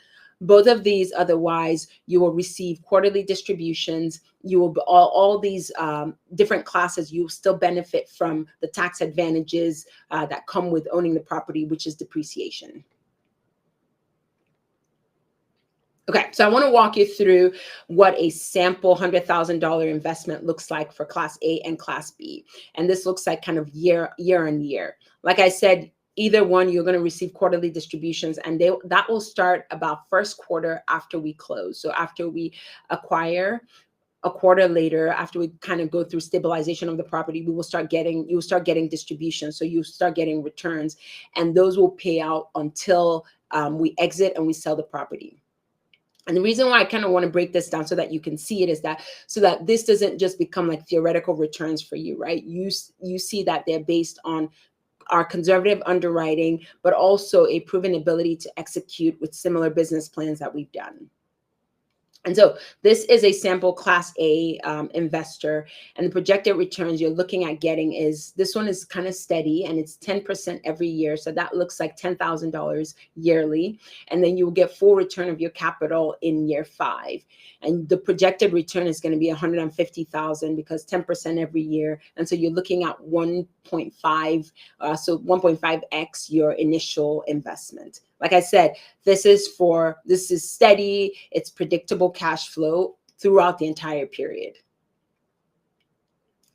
Both of these, otherwise, you will receive quarterly distributions. You will all these different classes. You will still benefit from the tax advantages that come with owning the property, which is depreciation. Okay, so I want to walk you through what a sample $100,000 investment looks like for Class A and Class B, and this looks like kind of year on year. Like I said, either one, you're going to receive quarterly distributions, and that will start about first quarter after we close. So after we acquire, a quarter later, after we kind of go through stabilization of the property, you will start getting distributions. So you start getting returns, and those will pay out until we exit and we sell the property. And the reason why I kind of want to break this down so that you can see it is that so that this doesn't just become like theoretical returns for you, right? You see that they're based on our conservative underwriting, but also a proven ability to execute with similar business plans that we've done. And so this is a sample Class A investor, and the projected returns you're looking at getting is, this one is kind of steady, and it's 10% every year. So that looks like $10,000 yearly. And then you'll get full return of your capital in year 5. And the projected return is going to be $150,000 because 10% every year. And so you're looking at 1.5, so 1.5x your initial investment. Like I said, this is steady, it's predictable cash flow throughout the entire period.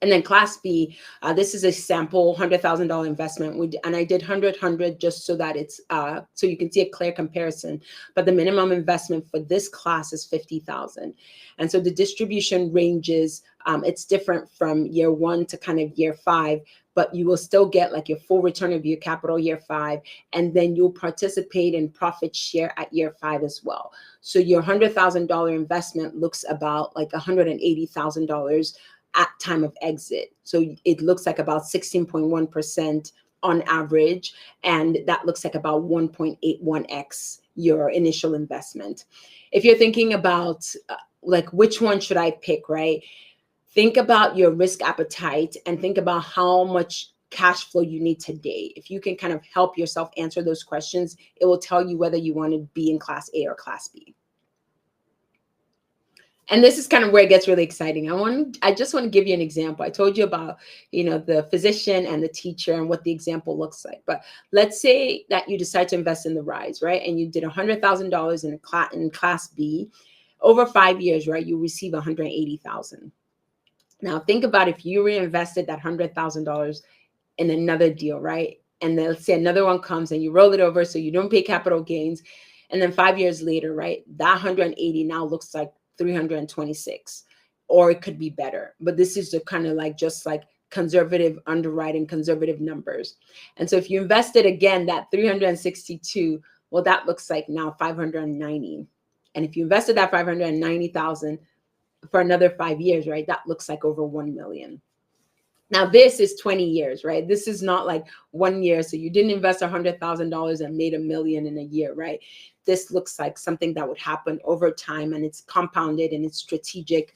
And then Class B, this is a sample $100,000 investment. And I did 100 just so that it's so you can see a clear comparison. But the minimum investment for this class is $50,000. And so the distribution ranges, it's different from year 1 to kind of year 5, but you will still get like your full return of your capital year 5, and then you'll participate in profit share at year 5 as well. So your $100,000 investment looks about like $180,000 at time of exit. So it looks like about 16.1% on average, and that looks like about 1.81x your initial investment. If you're thinking about like which one should I pick, right? Think about your risk appetite and think about how much cash flow you need today. If you can kind of help yourself answer those questions, it will tell you whether you want to be in Class A or Class B. And this is kind of where it gets really exciting. I just want to give you an example. I told you about, the physician and the teacher and what the example looks like. But let's say that you decide to invest in the RISE, right? And you did $100,000 in Class B. Over 5 years, right, you receive $180,000. Now think about if you reinvested that $100,000 in another deal, right? and then let's say another one comes and you roll it over so you don't pay capital gains. And then 5 years later, right, that 180 now looks like 326, or it could be better. But this is the kind of like just like conservative underwriting, conservative numbers. And so if you invested again that 362, well, that looks like now 590. And if you invested that 590,000 for another 5 years, right, that looks like over 1 million. Now this is 20 years, right? This is not like 1 year. So you didn't invest $100,000 and made $1 million in a year, right? This looks like something that would happen over time, and it's compounded and it's strategic.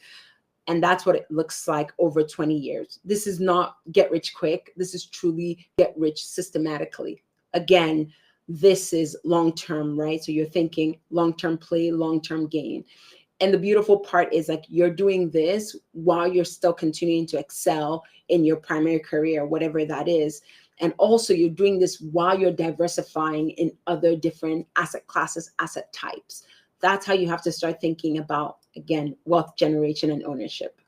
And that's what it looks like over 20 years. This is not get rich quick. This is truly get rich systematically. Again, this is long-term, right? So you're thinking long-term play, long-term gain. And the beautiful part is like you're doing this while you're still continuing to excel in your primary career, whatever that is. And also you're doing this while you're diversifying in other different asset classes, asset types. That's how you have to start thinking about, again, wealth generation and ownership.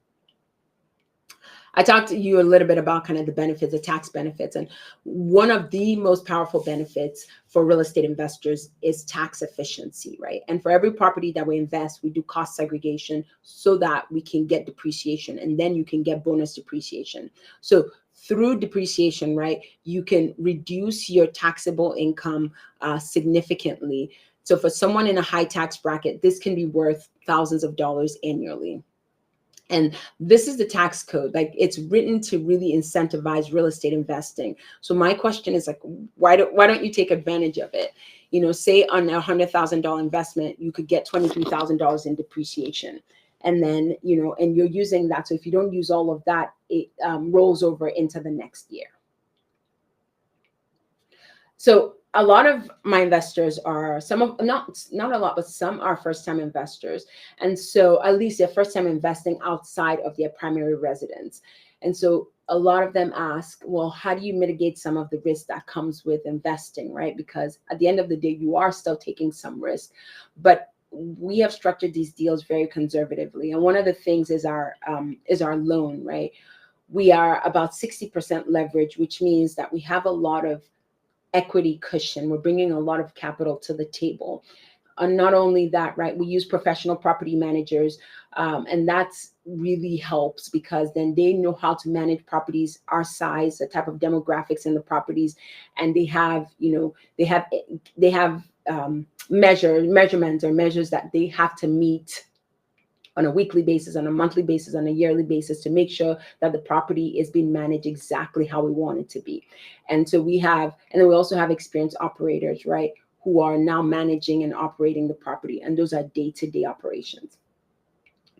I talked to you a little bit about kind of the benefits, the tax benefits. And one of the most powerful benefits for real estate investors is tax efficiency, right? And for every property that we invest, we do cost segregation so that we can get depreciation, and then you can get bonus depreciation. So through depreciation, right, you can reduce your taxable income significantly. So for someone in a high tax bracket, this can be worth thousands of dollars annually. And this is the tax code. Like it's written to really incentivize real estate investing. So my question is like, why don't you take advantage of it? You know, say on a $100,000 investment, you could get $23,000 in depreciation. And then, you know, and you're using that. So if you don't use all of that, it rolls over into the next year. So a lot of my investors are not a lot, but some are first-time investors. And so at least they're first-time investing outside of their primary residence. And so a lot of them ask, well, how do you mitigate some of the risk that comes with investing, right? Because at the end of the day, you are still taking some risk, but we have structured these deals very conservatively. And one of the things is our loan, right? We are about 60% leverage, which means that we have a lot of equity cushion. We're bringing a lot of capital to the table. And not only that, right, we use professional property managers, and that's really helps because then they know how to manage properties our size, the type of demographics in the properties, and they have, you know, they have measurements or measures that they have to meet on a weekly basis, on a monthly basis, on a yearly basis to make sure that the property is being managed exactly how we want it to be. And so and then we also have experienced operators, right, who are now managing and operating the property. And those are day-to-day operations.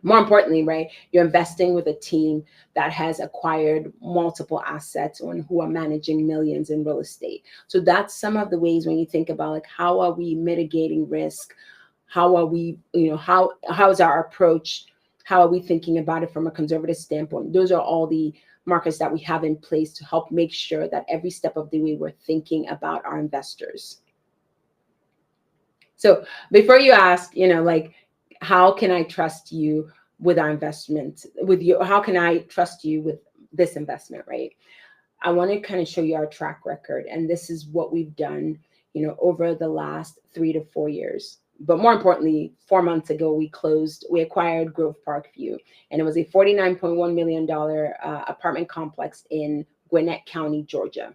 More importantly, right, you're investing with a team that has acquired multiple assets and who are managing millions in real estate. So that's some of the ways when you think about like, how are we mitigating risk? How are we, you know, how is our approach? How are we thinking about it from a conservative standpoint? Those are all the markers that we have in place to help make sure that every step of the way we're thinking about our investors. So before you ask, you know, like, how can I trust you with our investment, how can I trust you with this investment, right? I want to kind of show you our track record. And this is what we've done, you know, over the last 3 to 4 years. But more importantly, 4 months ago, we acquired Grove Park View, and it was a $49.1 million apartment complex in Gwinnett County, Georgia.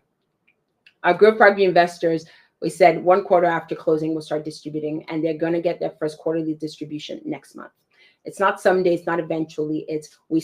Our Grove Park View investors, we said 1 quarter after closing, we'll start distributing, and they're going to get their first quarterly distribution next month. It's not someday, it's not eventually, it's we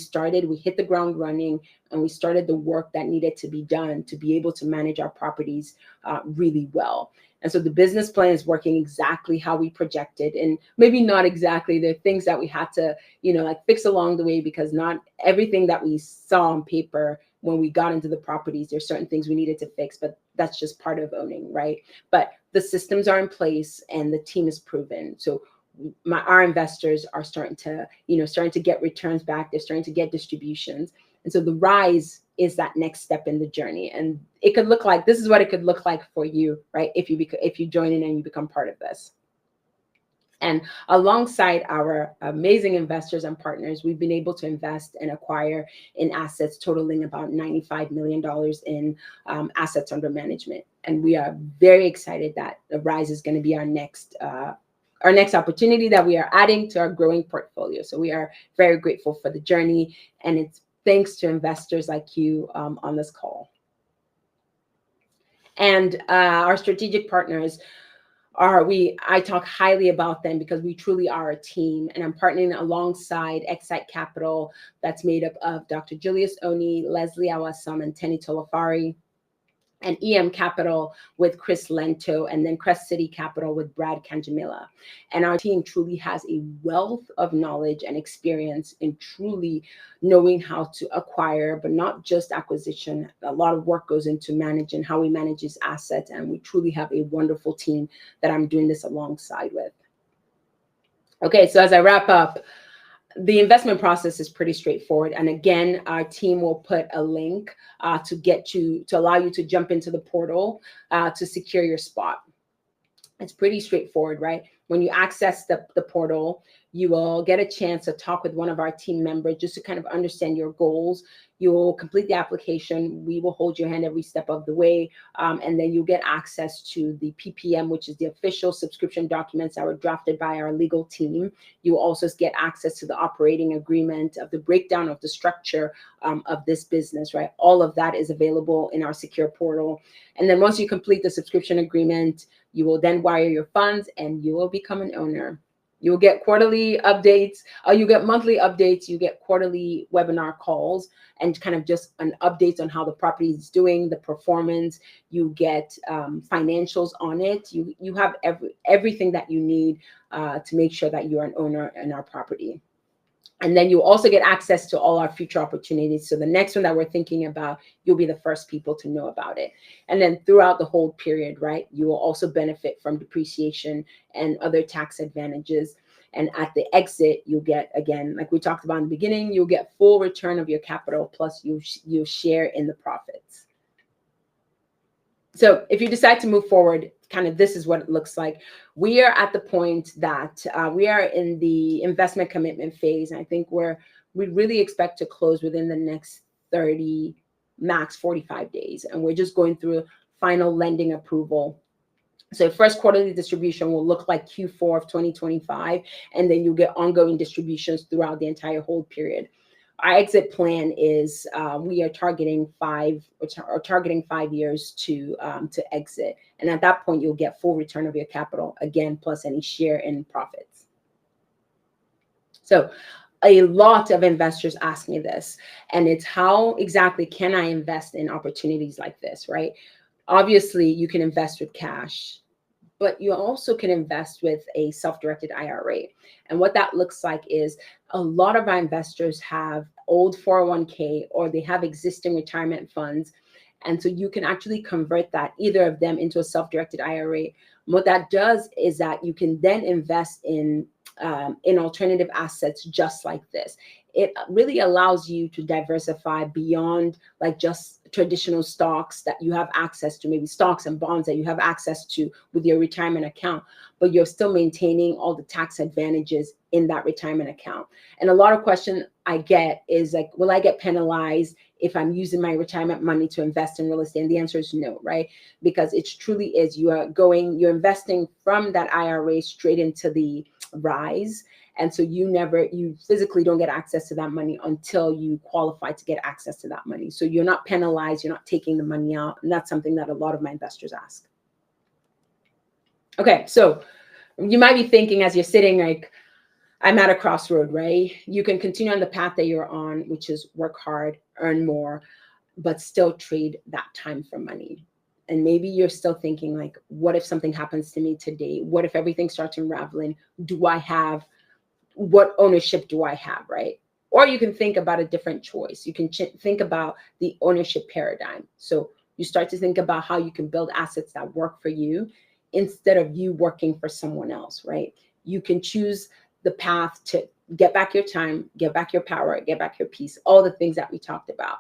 hit the ground running, and we started the work that needed to be done to be able to manage our properties really well. And so the business plan is working exactly how we projected, and maybe not exactly. There are things that we had to, you know, like fix along the way, because not everything that we saw on paper when we got into the properties, there's certain things we needed to fix, but that's just part of owning, right? But the systems are in place and the team is proven. So our investors are starting to get returns back. They're starting to get distributions. And so the rise is that next step in the journey. And it could look like, this is what it could look like for you, right? If you join in and you become part of this. And alongside our amazing investors and partners, we've been able to invest and acquire in assets totaling about $95 million in assets under management. And we are very excited that the Rise is going to be our next opportunity that we are adding to our growing portfolio. So we are very grateful for the journey, and it's thanks to investors like you on this call. And our strategic partners I talk highly about them because we truly are a team, and I'm partnering alongside Excite Capital, that's made up of Dr. Julius Oni, Leslie Awasam, and Tenny Tolafari, and EM Capital with Chris Lento, and then Crest City Capital with Brad Kanjamila. And our team truly has a wealth of knowledge and experience in truly knowing how to acquire, but not just acquisition. A lot of work goes into managing how we manage these assets, and we truly have a wonderful team that I'm doing this alongside with. Okay, so as I wrap up, the investment process is pretty straightforward. And again, our team will put a link to allow you to jump into the portal to secure your spot. It's pretty straightforward, right? When you access the portal, you will get a chance to talk with one of our team members just to kind of understand your goals. You will complete the application. We will hold your hand every step of the way. And then you'll get access to the PPM, which is the official subscription documents that were drafted by our legal team. You will also get access to the operating agreement, of the breakdown of the structure of this business, right? All of that is available in our secure portal. And then once you complete the subscription agreement, you will then wire your funds and you will become an owner. You'll get quarterly updates, you get monthly updates, you get quarterly webinar calls, and kind of just an updates on how the property is doing, the performance. You get financials on it. You have everything that you need to make sure that you're an owner in our property. And then you also get access to all our future opportunities. So the next one that we're thinking about, you'll be the first people to know about it. And then throughout the whole period, right, you will also benefit from depreciation and other tax advantages. And at the exit, you'll get, again, like we talked about in the beginning, you'll get full return of your capital, plus you'll share in the profits. So if you decide to move forward, kind of this is what it looks like. We are at the point that we are in the investment commitment phase. And I think we really expect to close within the next 30, max 45 days. And we're just going through final lending approval. So first quarterly distribution will look like Q4 of 2025, and then you'll get ongoing distributions throughout the entire hold period. Our exit plan is we are targeting 5 years to exit, and at that point you'll get full return of your capital, again, plus any share in profits. So a lot of investors ask me this, and it's how exactly can I invest in opportunities like this, right? Obviously, you can invest with cash, but you also can invest with a self-directed IRA. And what that looks like is a lot of our investors have old 401k or they have existing retirement funds. And so you can actually convert that, either of them, into a self-directed IRA. What that does is that you can then invest in alternative assets just like this. It really allows you to diversify beyond like just traditional stocks that you have access to, maybe stocks and bonds that you have access to with your retirement account, but you're still maintaining all the tax advantages in that retirement account. And a lot of questions I get is like, will I get penalized if I'm using my retirement money to invest in real estate? And the answer is no, right? Because it truly is, you're investing from that IRA straight into the Rise. And so you physically don't get access to that money until you qualify to get access to that money. So you're not penalized, you're not taking the money out. And that's something that a lot of my investors ask. Okay, so you might be thinking as you're sitting, like, I'm at a crossroad, right? You can continue on the path that you're on, which is work hard, earn more, but still trade that time for money. And maybe you're still thinking like, what if something happens to me today? What if everything starts unraveling? What ownership do I have, right? Or you can think about a different choice. You can think about the ownership paradigm. So you start to think about how you can build assets that work for you instead of you working for someone else, right? You can choose the path to get back your time, get back your power, get back your peace, all the things that we talked about.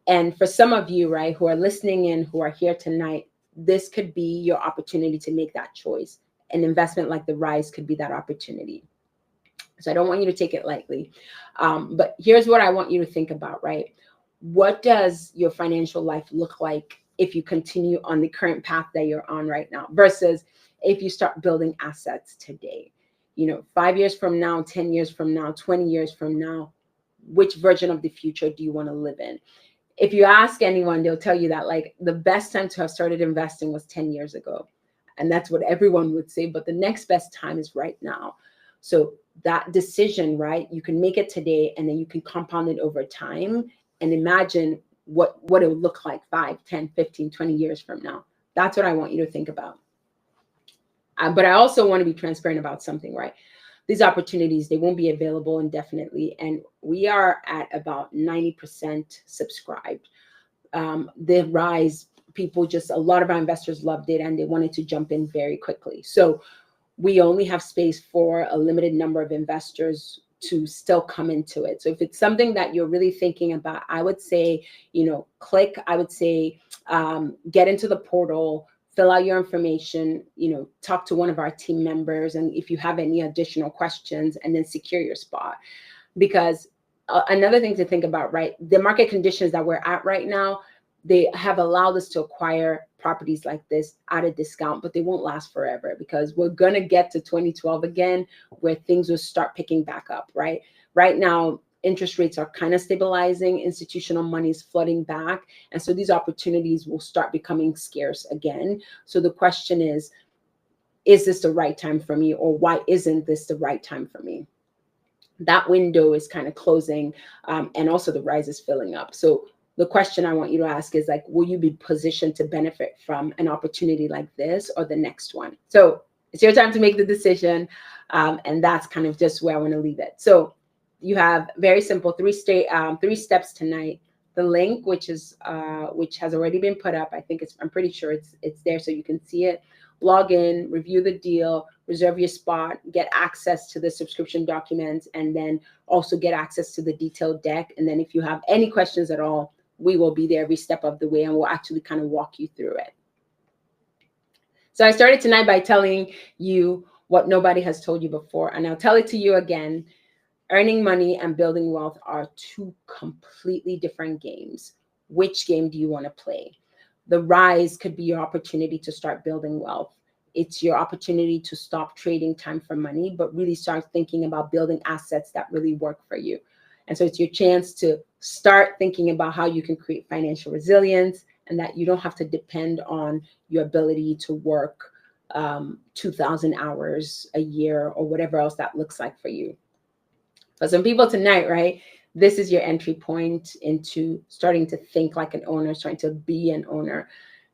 And for some of you, right, who are listening in, who are here tonight, this could be your opportunity to make that choice. an investment like the Rise could be that opportunity. So I don't want you to take it lightly. But here's what I want you to think about, right? What does your financial life look like if you continue on the current path that you're on right now versus if you start building assets today? 5 years from now, 10 years from now, 20 years from now, which version of the future do you want to live in? If you ask anyone, they'll tell you that like the best time to have started investing was 10 years ago. And that's what everyone would say. But the next best time is right now. So that decision, right, you can make it today and then you can compound it over time and imagine what it would look like 5, 10, 15, 20 years from now. That's what I want you to think about. But I also want to be transparent about something, right? These opportunities, they won't be available indefinitely. And we are at about 90% subscribed. The Rise, a lot of our investors loved it and they wanted to jump in very quickly. So we only have space for a limited number of investors to still come into it. So if it's something that you're really thinking about, I would say, click, I would say, get into the portal, fill out your information, talk to one of our team members. And if you have any additional questions, and then secure your spot. Because another thing to think about, right? The market conditions that we're at right now, they have allowed us to acquire properties like this at a discount, but they won't last forever because we're going to get to 2012 again, where things will start picking back up, right? Right now, interest rates are kind of stabilizing, institutional money is flooding back. And so these opportunities will start becoming scarce again. So the question is this the right time for me? Or why isn't this the right time for me? That window is kind of closing, and also the Rise is filling up. So the question I want you to ask is like, will you be positioned to benefit from an opportunity like this or the next one? So it's your time to make the decision. And that's kind of just where I want to leave it. So you have very simple 3 steps tonight. The link, which has already been put up. I'm pretty sure it's there so you can see it. Log in, review the deal, reserve your spot, get access to the subscription documents, and then also get access to the detailed deck. And then if you have any questions at all, we will be there every step of the way and we'll actually kind of walk you through it. So I started tonight by telling you what nobody has told you before, and I'll tell it to you again. Earning money and building wealth are 2 completely different games. Which game do you want to play? The Rise could be your opportunity to start building wealth. It's your opportunity to stop trading time for money, but really start thinking about building assets that really work for you. And so it's your chance to start thinking about how you can create financial resilience and that you don't have to depend on your ability to work 2,000 hours a year or whatever else that looks like for you. For some people tonight, right, this is your entry point into starting to think like an owner, starting to be an owner.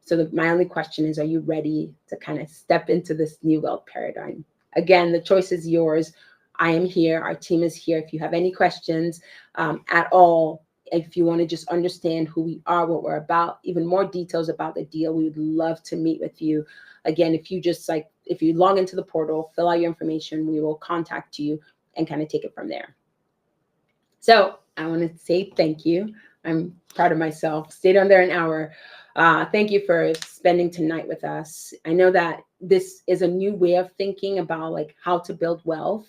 So my only question is, are you ready to kind of step into this new wealth paradigm? Again, the choice is yours. I am here. Our team is here. If you have any questions at all, if you want to just understand who we are, what we're about, even more details about the deal, we would love to meet with you. Again, if you log into the portal, fill out your information, we will contact you and kind of take it from there. So I want to say thank you. I'm proud of myself. Stayed on there an hour. Thank you for spending tonight with us. I know that this is a new way of thinking about like how to build wealth.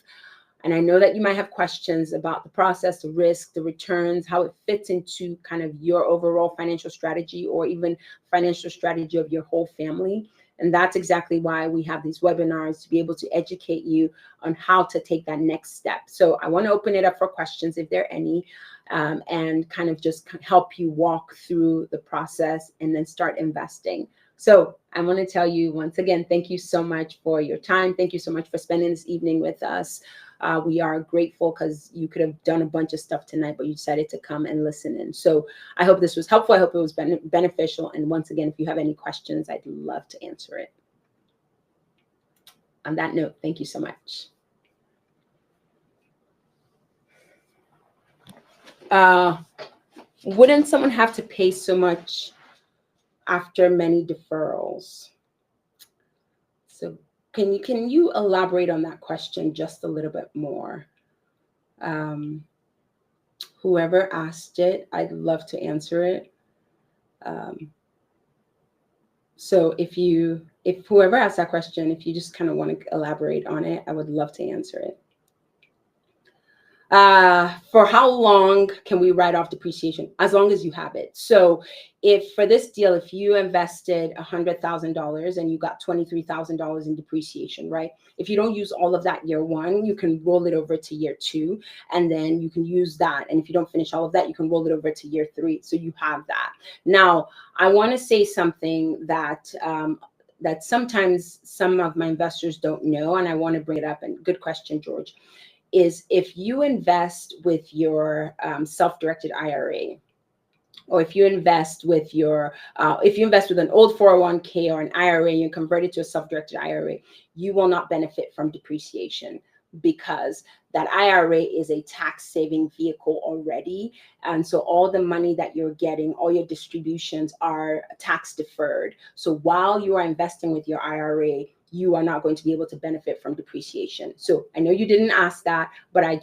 And I know that you might have questions about the process, the risk, the returns, how it fits into kind of your overall financial strategy or even financial strategy of your whole family. And that's exactly why we have these webinars, to be able to educate you on how to take that next step. So I want to open it up for questions if there are any, and kind of just help you walk through the process and then start investing. So I want to tell you once again, thank you so much for your time. Thank you so much for spending this evening with us. We are grateful because you could have done a bunch of stuff tonight, but you decided to come and listen in. So I hope this was helpful. I hope it was beneficial. And once again, if you have any questions, I'd love to answer it. On that note, thank you so much. Wouldn't someone have to pay so much after many deferrals? So can you elaborate on that question just a little bit more? Whoever asked it, I'd love to answer it. So if whoever asked that question, if you just kind of want to elaborate on it, I would love to answer it. For how long can we write off depreciation? As long as you have it. So if for this deal, if you invested $100,000 and you got $23,000 in depreciation, right? If you don't use all of that year one, you can roll it over to year two, and then you can use that. And if you don't finish all of that, you can roll it over to year three. So you have that. Now, I want to say something that sometimes some of my investors don't know, and I want to bring it up. And good question, George. Is if you invest with your self-directed IRA, or if you invest with an old 401k or an IRA, you convert it to a self-directed IRA, you will not benefit from depreciation, because that IRA is a tax-saving vehicle already. And so all the money that you're getting, all your distributions are tax deferred. So while you are investing with your IRA, you are not going to be able to benefit from depreciation. So I know you didn't ask that, but I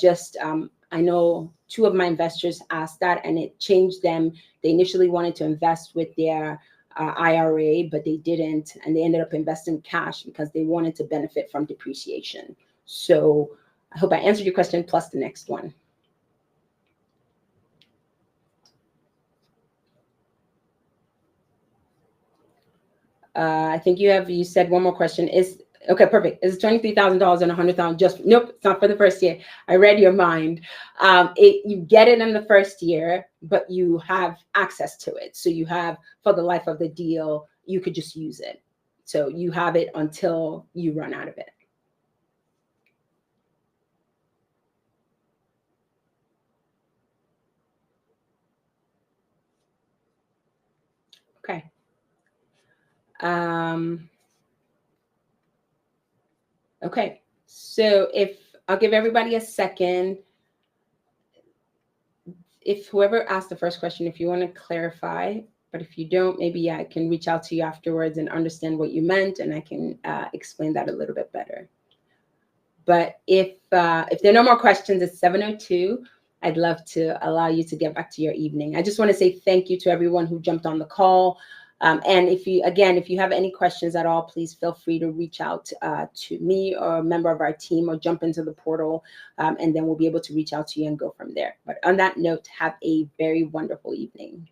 know two of my investors asked that, and it changed them. They initially wanted to invest with their IRA, but they didn't, and they ended up investing cash because they wanted to benefit from depreciation. So I hope I answered your question, plus the next one. I think you said one more question. Okay, perfect. Is $23,000 and $100,000 just? Nope, it's not for the first year. I read your mind. You get it in the first year, but you have access to it. So you have, for the life of the deal, you could just use it. So you have it until you run out of it. Okay. Okay. So I'll give everybody a second. If whoever asked the first question, if you want to clarify, but if you don't, maybe I can reach out to you afterwards and understand what you meant, and I can explain that a little bit better. But if there are no more questions, it's 7:02. I'd love to allow you to get back to your evening. I just want to say thank you to everyone who jumped on the call. And if you have any questions at all, please feel free to reach out to me or a member of our team, or jump into the portal, and then we'll be able to reach out to you and go from there. But on that note, have a very wonderful evening.